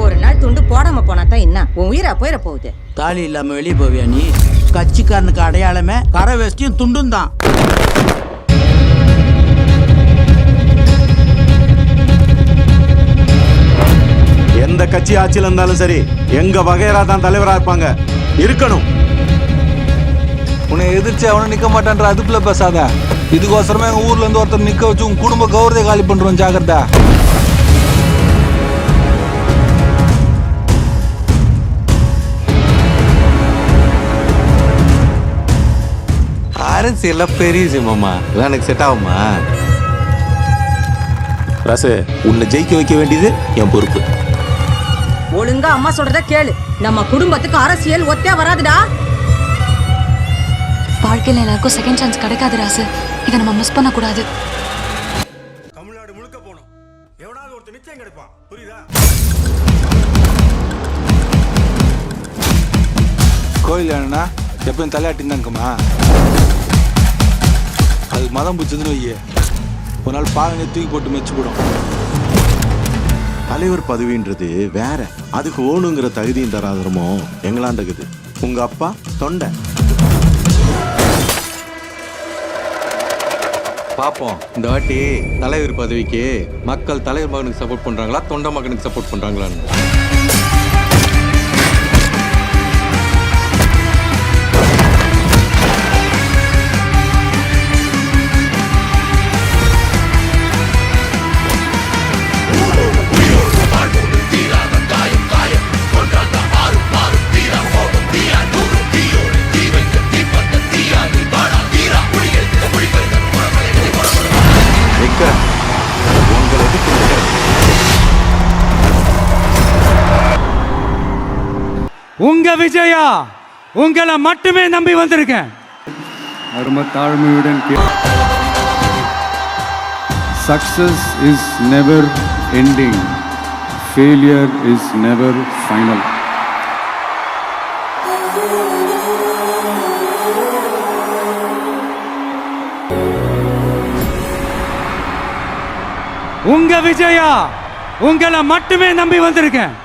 ஒரு நாள் துண்டு போடாம போனாதான் என்ன உன் உயிரா போயிட போகுது. தாலி இல்லாம வெளியே போவியா நீ? கட்சிக்காரனுக்கு அடையாளமே கரை வேஷ்டியும் துண்டும் தான். எந்த கட்சி ஆட்சியில் இருந்தாலும் சரி எங்க வகையரா தான் தலைவரா இருப்பாங்க, இருக்கணும். உன்னை எதிர்த்து அவனை நிக்க மாட்டான்ற அதுக்குள்ள பேசாத. இதுக்கோசரமே எங்க ஊர்ல இருந்து ஒருத்தர் நிக்க வச்சு உன் குடும்ப கௌரவத்தை காலி பண்றோம், ஜாகிரதா. அரசியல் பெரிய விஷயமாமா, இதெல்லாம் எனக்கு செட் ஆகுமா? ராசு, உன்னை ஜெயிக்க வைக்க வேண்டியது என் பொறுப்பு. ஒழுங்கா அம்மா சொல்றத கேளு. நம்ம குடும்பத்துக்கு அரசியல் ஒத்தே வராதுடா. வாழ்க்கையில் எல்லாருக்கும் செகண்ட் சான்ஸ் கிடைக்காது ராசு. இதை நம்ம மிஸ் பண்ண கூடாது. தமிழ்நாடு முழுக்க போனோம், எவனாவது ஒருத்தர் நிச்சயம் கிடைப்பான், புரியுதா? கோயில் என்னன்னா எப்பயும் தலையாட்டின்னு தான் இருக்குமா? அதுக்கு மதம் பிடிச்சதுன்னு வையே, ஒரு நாள் பாருங்க தூக்கி போட்டு மெச்சு போடும். தலைவர் பதவின்றது வேற, அதுக்கு ஓணுங்கிற தகுதியும் தராதரமோ எங்களாண்டக்குது. உங்க அப்பா தொண்டை. பார்ப்போம் இந்த வாட்டி தலைவர் பதவிக்கு மக்கள் தலைவர் மகனுக்கு சப்போர்ட் பண்றாங்களா, தொண்டை மகனுக்கு சப்போர்ட் பண்றாங்களான்னு. உங்க விஜயா, உங்களை மட்டுமே நம்பி வந்திருக்கேன். அரும தாழ்மையுடன் success is never ending, failure is never final. உங்க விஜயா, உங்களை மட்டுமே நம்பி வந்திருக்கேன்.